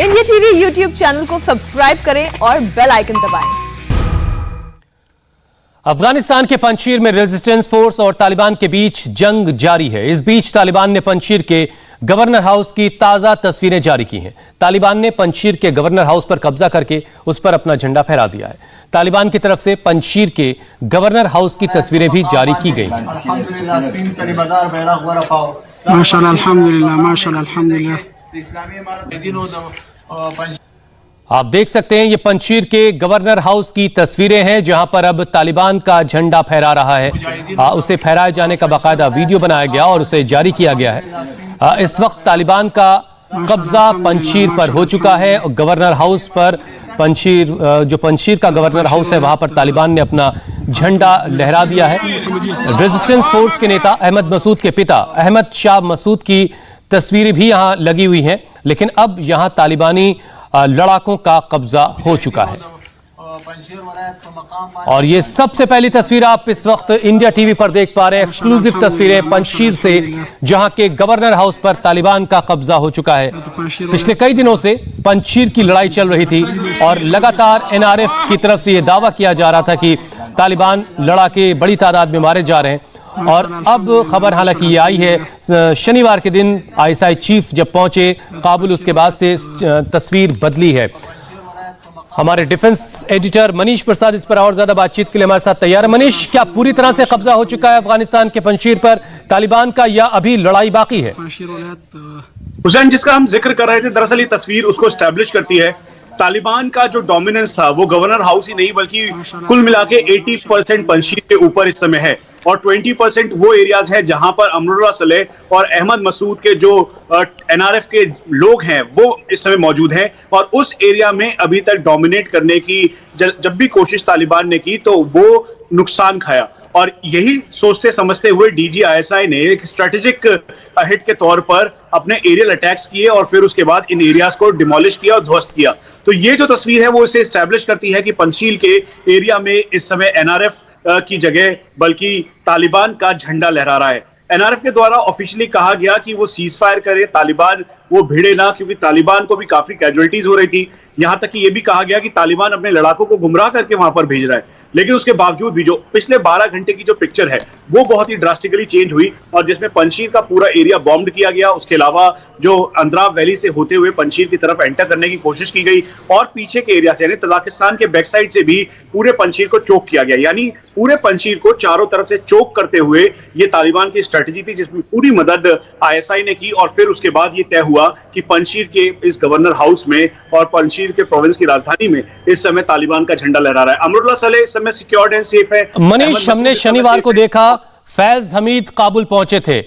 India TV YouTube channel को subscribe करें और बेल आइकन दबाएं। अफगानिस्तान के पंजशीर में रेजिस्टेंस फोर्स और तालिबान के बीच जंग जारी है। इस बीच तालिबान ने पंजशीर के गवर्नर हाउस की ताजा तस्वीरें जारी की हैं। तालिबान ने पंजशीर के गवर्नर हाउस पर कब्जा करके उस पर अपना झंडा फहरा दिया है। तालिबान की तरफ से पंजशीर के गवर्नर हाउस की तस्वीरें भी जारी की गई हैं। माशाअल्लाह अल्हम्दुलिल्लाह, माशाअल्लाह अल्हम्दुलिल्लाह। आप देख सकते हैं ये पंजशीर के गवर्नर हाउस की तस्वीरें हैं जहां पर अब तालिबान का झंडा फहरा रहा है। उसे फहराए जाने का बाकायदा वीडियो बनाया गया और उसे जारी किया गया है। इस वक्त तालिबान का कब्जा पंजशीर पर हो चुका है और गवर्नर हाउस पर पंजशीर का गवर्नर हाउस है वहां पर तालिबान ने अपना झंडा लहरा दिया है। रेजिस्टेंस फोर्स के नेता अहमद मसूद के पिता अहमद शाह मसूद की तस्वीरें भी यहां लगी हुई हैं, लेकिन अब यहां तालिबानी लड़ाकों का कब्जा हो चुका है। और ये सबसे पहली तस्वीर आप इस वक्त इंडिया टीवी पर देख पा रहे हैं, एक्सक्लूसिव तस्वीरें पंजशीर से जहां के गवर्नर हाउस पर तालिबान का कब्जा हो चुका है। पिछले कई दिनों से पंजशीर की लड़ाई चल रही थी और लगातार एनआरएफ की तरफ से यह दावा किया जा रहा था कि तालिबान लड़ाके बड़ी तादाद में मारे जा रहे हैं। और अब खबर हालांकि ये आई है शनिवार के दिन आईएसआई चीफ जब पहुंचे काबुल, उसके बाद से तस्वीर बदली है। हमारे डिफेंस एडिटर मनीष प्रसाद इस पर और ज्यादा बातचीत के लिए हमारे साथ तैयार है। मनीष, क्या पूरी तरह से कब्जा हो चुका है अफगानिस्तान के पंजशीर पर तालिबान का, या अभी लड़ाई बाकी है? हुसैन, जिसका हम जिक्र कर रहे थे, दरअसल ये तस्वीर उसको एस्टैब्लिश करती है। तालिबान का जो डोमिनेंस था वो गवर्नर हाउस ही नहीं बल्कि कुल मिला के 80% पंजशीर के ऊपर इस समय है और 20% वो एरियाज है जहां पर अमरुल्लाह सलेह और अहमद मसूद के जो एनआरएफ के लोग हैं वो इस समय मौजूद हैं। और उस एरिया में अभी तक डोमिनेट करने की जब भी कोशिश तालिबान ने की तो वो नुकसान खाया। और यही सोचते समझते हुए डीजीआईएसआई ने एक स्ट्रेटेजिक हिट के तौर पर अपने एरियल अटैक्स किए और फिर उसके बाद इन एरियाज को डिमोलिश किया और ध्वस्त किया। तो ये जो तस्वीर है वो इसे एस्टैब्लिश करती है कि पंजशीर के एरिया में इस समय एनआरएफ की जगह बल्कि तालिबान का झंडा लहरा रहा है। एनआरएफ के द्वारा ऑफिशियली कहा गया कि वो सीज फायर करे, तालिबान वो भिड़े ना, क्योंकि तालिबान को भी काफी कैजुअलिटीज हो रही थी। यहां तक कि ये भी कहा गया कि तालिबान अपने लड़ाकों को गुमराह करके वहां पर भेज रहा है। लेकिन उसके बावजूद भी जो पिछले 12 घंटे की जो पिक्चर है वो बहुत ही ड्रास्टिकली चेंज हुई और जिसमें पंजशीर का पूरा एरिया बॉम्ब किया गया। उसके अलावा जो अंद्राव वैली से होते हुए पंजशीर की तरफ एंटर करने की कोशिश की गई और पीछे के एरिया से यानी तजाकिस्तान के बैक साइड से भी पूरे पंजशीर को चोक किया गया। यानी पूरे पंजशीर को चारों तरफ से चोक करते हुए ये तालिबान की स्ट्रेटेजी थी जिसमें पूरी मदद आईएसआई ने की। और फिर उसके बाद ये तय हुआ कि पंजशीर के इस गवर्नर हाउस में और पंजशीर के प्रोविंस की राजधानी में इस समय तालिबान का झंडा लहरा रहा है। अमरुल्लाह सलेह इस समय सिक्योर्ड एंड सेफ है। मनीष, हमने शनिवार को देखा फैज हमीद काबुल पहुंचे थे,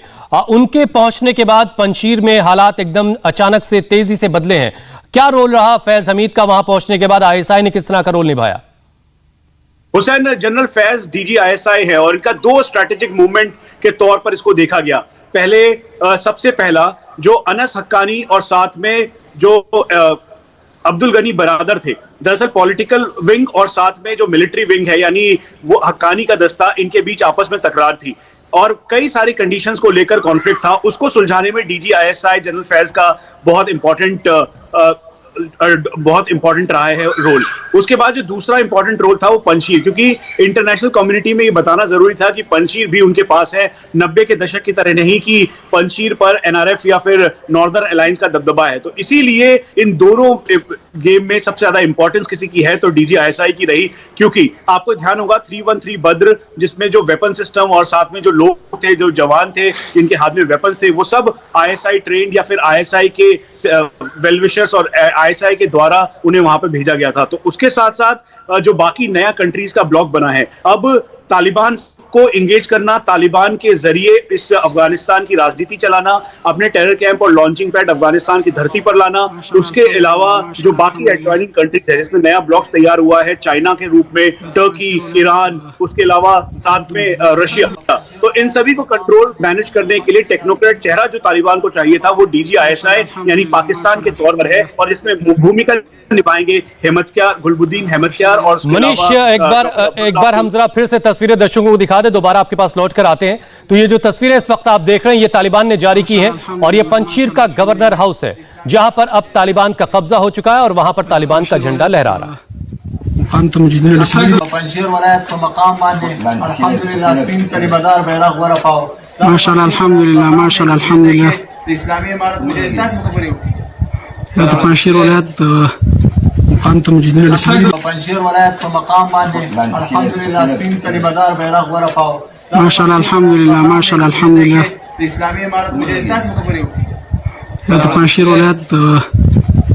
उनके पहुंचने के बाद पंजशीर में हालात एकदम अचानक से तेजी से बदले हैं। क्या रोल रहा फैज हमीद का वहां पहुंचने के बाद? आईएसआई ने किस तरह का रोल निभाया? हुसैन, जनरल फैज डीजीआईएसआई है और इनका दो स्ट्रेटेजिक मूवमेंट के तौर पर इसको देखा गया। पहले सबसे पहला जो अनस हक्कानी और साथ में जो अब्दुल गनी बरादर थे, दरअसल पॉलिटिकल विंग और साथ में जो मिलिट्री विंग है यानी वो हक्कानी का दस्ता, इनके बीच आपस में तकरार थी और कई सारी कंडीशंस को लेकर कॉन्फ्लिक्ट था। उसको सुलझाने में डीजीआईएसआई जनरल फैज का बहुत इंपॉर्टेंट रहा है रोल। उसके बाद जो दूसरा इंपॉर्टेंट रोल था वो पंजशीर, क्योंकि इंटरनेशनल कम्युनिटी में ये बताना जरूरी था कि पंजशीर भी उनके पास है। 90 के दशक की तरह नहीं कि पंजशीर पर एनआरएफ या फिर नॉर्दर्न अलायंस का दबदबा है। तो इसीलिए इन दोनों गेम में सबसे ज्यादा इंपॉर्टेंस किसी की है तो डीजीआईएसआई की रही, क्योंकि आपको ध्यान होगा 313 बद्र जिसमें जो वेपन सिस्टम और साथ में जो लोग थे, जो जवान थे जिनके हाथ में वेपन थे, वो सब आईएसआई ट्रेंड या फिर आईएसआई के वेलविशर्स और आईएसआई के द्वारा उन्हें वहां पर भेजा गया था। तो उसके साथ साथ जो बाकी नया कंट्रीज का ब्लॉक बना है, अब तालिबान को एंगेज करना, तालिबान के जरिए इस अफगानिस्तान की राजनीति चलाना, अपने टेरर कैंप और लॉन्चिंग पैड अफगानिस्तान की धरती पर लाना। उसके अलावा जो बाकी एडजॉइनिंग कंट्रीज है जिसमें नया ब्लॉक तैयार हुआ है चाइना के रूप में, टर्की, ईरान, उसके अलावा साथ में रशिया, तो इन सभी को कंट्रोल मैनेज करने के लिए टेक्नोक्रेट चेहरा जो तालिबान को चाहिए था वो डीजीआईएसआई यानी पाकिस्तान के तौर पर है और इसमें भूमिका निभाएंगे गुलबुद्दीन अहमदयार और मनीष। एक बार हम जरा फिर से तस्वीरें दर्शकों को दिखा दिखा दे, दोबारा आपके पास लौट कर आते हैं। तो ये जो तस्वीरें इस वक्त आप देख रहे हैं, ये तालिबान ने जारी की हैं और ये पंजशीर का गवर्नर हाउस है, जहां पर अब तालिबान का कब्जा हो चुका है और वहां पर तालिबान का झंडा लहरा रहा है। पंजशीर वलायत को मकाम बांधे, अल्हम्दुलिल्लाह स्पिन करीबदार बैरक व रफाओ, माशाल्लाह अल्हम्दुलिल्लाह माशाल्लाह अल्हम्दुलिल्लाह। इस्लामी इमारत मुझे इतिहास में खबर है। तो पंजशीर वलायत मुकाम तो मुजाहिदीन पंजशीर वलायत को मकाम बांधे, अल्हम्दुलिल्लाह स्पिन करीबदार बैरक व रफाओ, माशाल्लाह अल्हम्दुलिल्लाह माशाल्लाह अल्हम्दुलिल्लाह। इस्लामी इमारत मुझे इतिहास में खबर है। तो पंजशीर वलायत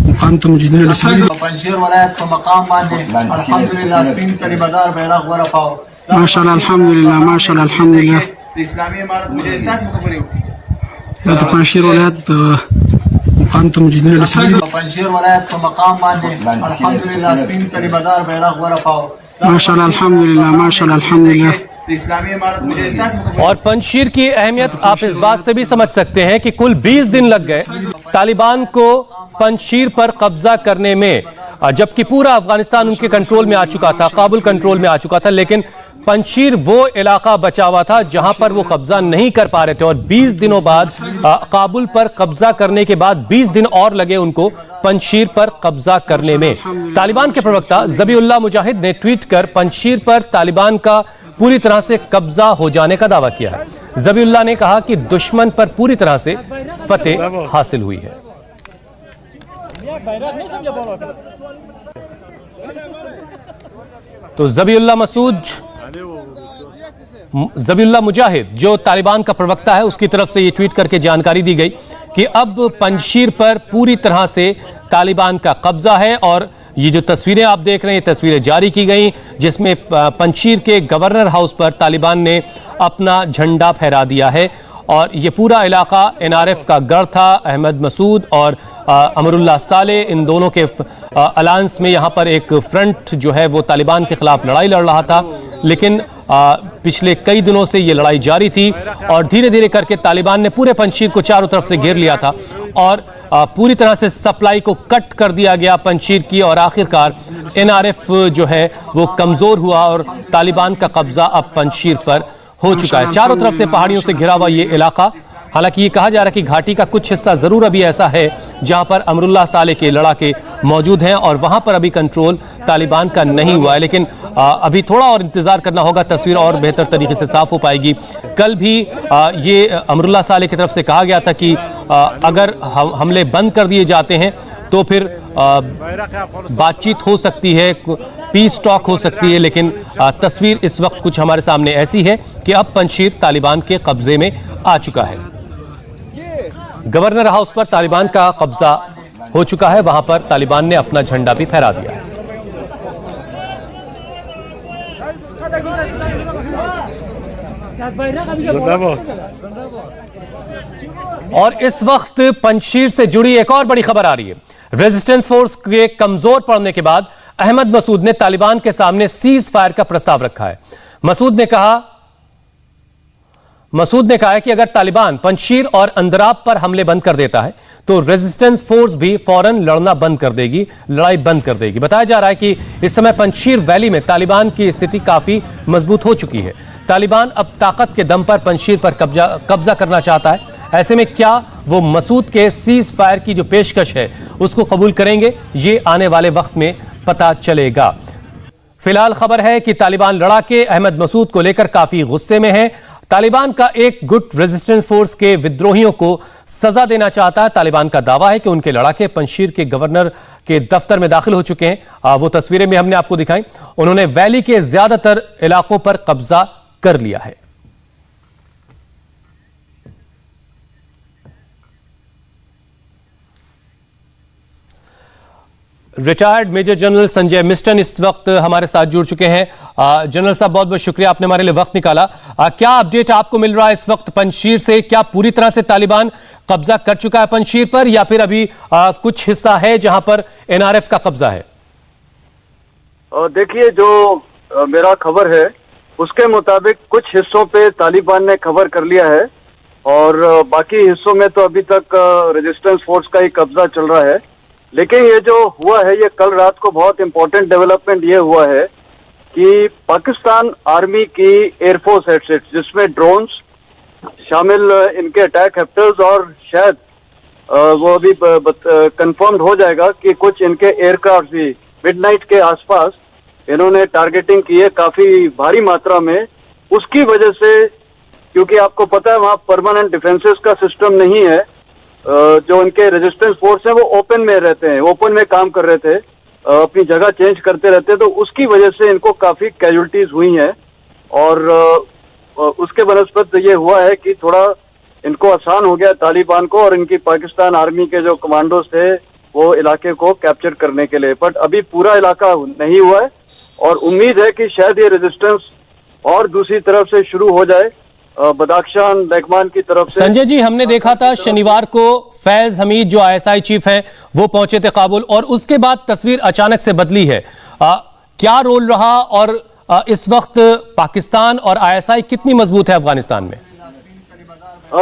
मुकाम तो मुजाहिदीन पंजशीर वलायत को मकाम बांधे, अल्हम्दुलिल्लाह स्पिन करीबदार बैरक व रफाओ, माशाल्लाह अल्हम्दुलिल्लाह माशाल्लाह अल्हम्दुलिल्लाह। इस्लामी इमारत मुझे इतिहास में खबर है। तो पंजशीर वलायत मुकाम तो मुजाहिदीन पंजशीर वलायत को मकाम बांधे, अल्हम्दुलिल्लाह स्पिन करीबदार बैरक व रफाओ, माशाल्लाह अल्हम्दुलिल्लाह माशाल्लाह अल्हम्दुलिल्लाह। इस्लामी इमारत मुझे इतिहास में खबर है। और पंजशीर की अहमियत आप इस बात से भी समझ सकते हैं कि कुल 20 दिन लग गए तालिबान को पंजशीर पर कब्जा करने में, जबकि पूरा अफगानिस्तान उनके कंट्रोल में आ चुका था, काबुल कंट्रोल में आ चुका था, लेकिन पंजशीर वो इलाका बचा हुआ था जहां पर वो कब्जा नहीं कर पा रहे थे। और 20 दिनों बाद काबुल पर कब्जा करने के बाद 20 दिन और लगे उनको पंजशीर पर कब्जा करने में। तालिबान के प्रवक्ता ज़बीउल्लाह मुजाहिद ने ट्वीट कर पंजशीर पर तालिबान का पूरी तरह से कब्जा हो जाने का दावा किया है। ज़बीउल्लाह ने कहा कि दुश्मन पर पूरी तरह से फतेह हासिल हुई है। तो ज़बीउल्लाह मुजाहिद जो तालिबान का प्रवक्ता है, उसकी तरफ से ये ट्वीट करके जानकारी दी गई कि अब पंजशीर पर पूरी तरह से तालिबान का कब्जा है। और ये जो तस्वीरें आप देख रहे हैं, तस्वीरें जारी की गई जिसमें पंजशीर के गवर्नर हाउस पर तालिबान ने अपना झंडा फहरा दिया है। और ये पूरा इलाका NRF का गढ़ था। अहमद मसूद और अमरुल्लाह साले, इन दोनों के अलायंस में यहाँ पर एक फ्रंट जो है वो तालिबान के खिलाफ लड़ाई लड़ रहा था, लेकिन पिछले कई दिनों से ये लड़ाई जारी थी और धीरे धीरे करके तालिबान ने पूरे पंजशीर को चारों तरफ से घेर लिया था और पूरी तरह से सप्लाई को कट कर दिया गया पंजशीर की। और आखिरकार NRF जो है वो कमजोर हुआ और तालिबान का कब्जा अब पंजशीर पर हो चुका है। चारों तरफ से पहाड़ियों से घिरा हुआ ये इलाका, हालांकि ये कहा जा रहा है कि घाटी का कुछ हिस्सा जरूर अभी ऐसा है जहां पर अमरुल्लाह साले के लड़ाके मौजूद हैं और वहां पर अभी कंट्रोल तालिबान का नहीं हुआ है। लेकिन अभी थोड़ा और इंतजार करना होगा, तस्वीर और बेहतर तरीके से साफ हो पाएगी। कल भी ये अमरुल्लाह साले की तरफ से कहा गया था कि अगर हमले बंद कर दिए जाते हैं तो फिर बातचीत हो सकती है, पीस टॉक हो सकती है। लेकिन तस्वीर इस वक्त कुछ हमारे सामने ऐसी है कि अब पंजशीर तालिबान के कब्जे में आ चुका है। गवर्नर हाउस पर तालिबान का कब्जा हो चुका है, वहां पर तालिबान ने अपना झंडा भी फहरा दिया है। और इस वक्त पंजशीर से जुड़ी एक और बड़ी खबर आ रही है। रेजिस्टेंस फोर्स के कमजोर पड़ने के बाद अहमद मसूद ने तालिबान के सामने सीज फायर का प्रस्ताव रखा है। मसूद ने कहा है कि अगर तालिबान पंजशीर और अंदराब पर हमले बंद कर देता है तो रेजिस्टेंस फोर्स भी फौरन लड़ना बंद कर देगी, लड़ाई बंद कर देगी। बताया जा रहा है कि इस समय पंजशीर वैली में तालिबान की स्थिति काफी मजबूत हो चुकी है। तालिबान अब ताकत के दम पर पंजशीर पर कब्जा करना चाहता है। ऐसे में क्या वो मसूद के सीज फायर की जो पेशकश है उसको कबूल करेंगे, ये आने वाले वक्त में पता चलेगा। फिलहाल खबर है कि तालिबान लड़ाके अहमद मसूद को लेकर काफी गुस्से में है। तालिबान का एक गुट रेजिस्टेंस फोर्स के विद्रोहियों को सजा देना चाहता है। तालिबान का दावा है कि उनके लड़ाके पंजशीर के गवर्नर के दफ्तर में दाखिल हो चुके हैं। वो तस्वीरें भी हमने आपको दिखाई। उन्होंने वैली के ज्यादातर इलाकों पर कब्जा कर लिया है। रिटायर्ड मेजर जनरल संजय मिस्टन इस वक्त हमारे साथ जुड़ चुके हैं। जनरल साहब, बहुत बहुत शुक्रिया, आपने हमारे लिए वक्त निकाला। क्या अपडेट आपको मिल रहा है इस वक्त पंजशीर से? क्या पूरी तरह से तालिबान कब्जा कर चुका है पंजशीर पर, या फिर अभी कुछ हिस्सा है जहां पर NRF का कब्जा है? देखिए, जो मेरा खबर है उसके मुताबिक कुछ हिस्सों पे तालिबान ने कवर कर लिया है और बाकी हिस्सों में तो अभी तक रेजिस्टेंस फोर्स का ही कब्जा चल रहा है। लेकिन ये जो हुआ है, ये कल रात को बहुत इंपॉर्टेंट डेवलपमेंट ये हुआ है कि पाकिस्तान आर्मी की एयरफोर्स एसेट्स जिसमें ड्रोन्स शामिल, इनके अटैक हेप्टर्स और शायद वो अभी कंफर्म्ड हो जाएगा कि कुछ इनके एयरक्राफ्ट भी मिडनाइट के आसपास इन्होंने टारगेटिंग की है काफी भारी मात्रा में। उसकी वजह से, क्योंकि आपको पता है वहां परमानेंट डिफेंसेस का सिस्टम नहीं है, जो इनके रेजिस्टेंस फोर्स है वो ओपन में रहते हैं, ओपन में काम कर रहे थे, अपनी जगह चेंज करते रहते हैं, तो उसकी वजह से इनको काफी कैजुअल्टीज हुई हैं। और उसके बनस्पत ये हुआ है कि थोड़ा इनको आसान हो गया तालिबान को और इनकी पाकिस्तान आर्मी के जो कमांडोज थे वो इलाके को कैप्चर करने के लिए। बट अभी पूरा इलाका नहीं हुआ है और उम्मीद है कि शायद ये रेजिस्टेंस और दूसरी तरफ से शुरू हो जाए, बदाख्शान लहमान की तरफ से। संजय जी, हमने देखा था शनिवार को फैज हमीद जो आईएसआई चीफ हैं वो पहुंचे थे काबुल और उसके बाद तस्वीर अचानक से बदली है। क्या रोल रहा और इस वक्त पाकिस्तान और आईएसआई कितनी मजबूत है अफगानिस्तान में?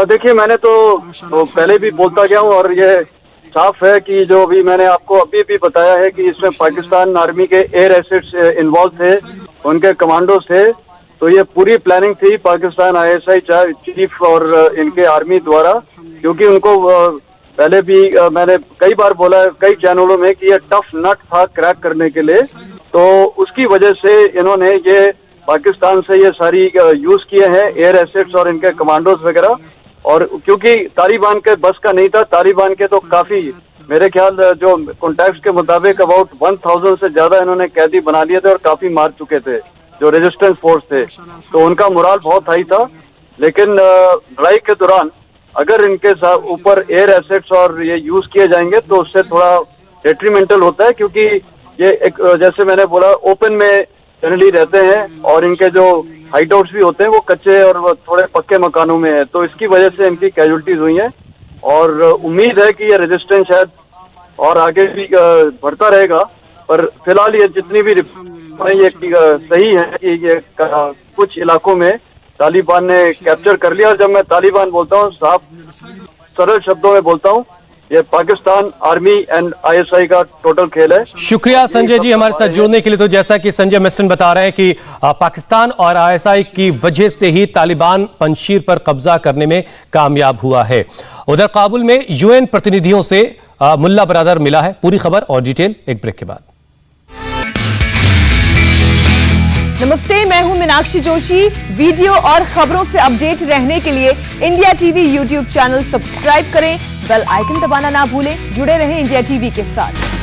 देखिए, मैंने तो पहले भी बोलता गया हूँ और ये साफ है कि जो अभी मैंने आपको अभी भी बताया है कि इसमें पाकिस्तान आर्मी के एयर एसेट्स इन्वॉल्व थे, उनके कमांडोज थे। तो ये पूरी प्लानिंग थी पाकिस्तान आईएसआई चीफ और इनके आर्मी द्वारा, क्योंकि उनको पहले भी मैंने कई बार बोला है कई चैनलों में कि ये टफ नट था क्रैक करने के लिए। तो उसकी वजह से इन्होंने ये पाकिस्तान से ये सारी यूज किए हैं एयर एसेट्स और इनके कमांडोज वगैरह। और क्योंकि तालिबान के बस का नहीं था, तालिबान के तो काफी, मेरे ख्याल जो कॉन्टैक्ट्स के मुताबिक अबाउट 1000 से ज्यादा इन्होंने कैदी बना लिए थे और काफी मार चुके थे जो रेजिस्टेंस फोर्स थे, तो उनका मोराल बहुत हाई था। लेकिन लड़ाई के दौरान अगर इनके साथ ऊपर एयर एसेट्स और ये यूज किए जाएंगे तो उससे थोड़ा डेट्रीमेंटल होता है, क्योंकि ये एक जैसे मैंने बोला ओपन में जनरली रहते हैं और इनके जो हाइडआउट्स भी होते हैं वो कच्चे और वो थोड़े पक्के मकानों में है, तो इसकी वजह से इनकी कैजुअल्टीज हुई हैं। और उम्मीद है कि ये रेजिस्टेंस शायद और आगे भी बढ़ता रहेगा, पर फिलहाल ये जितनी भी ये सही है कि ये कुछ इलाकों में तालिबान ने कैप्चर कर लिया। और जब मैं तालिबान बोलता हूँ, साफ सरल शब्दों में बोलता हूँ, ये पाकिस्तान आर्मी एंड आईएसआई का टोटल खेल है। शुक्रिया संजय जी हमारे साथ जुड़ने के लिए। तो जैसा कि संजय मिस्टन बता रहे हैं कि पाकिस्तान और आईएसआई की वजह से ही तालिबान पंजशीर पर कब्जा करने में कामयाब हुआ है। उधर काबुल में यूएन प्रतिनिधियों से मुल्ला बरादर मिला है। पूरी खबर और डिटेल एक ब्रेक के बाद। नमस्ते, मैं हूं मीनाक्षी जोशी। वीडियो और खबरों से अपडेट रहने के लिए India TV YouTube channel subscribe करें, बेल आइकन दबाना ना भूलें। जुड़े रहें इंडिया टीवी के साथ।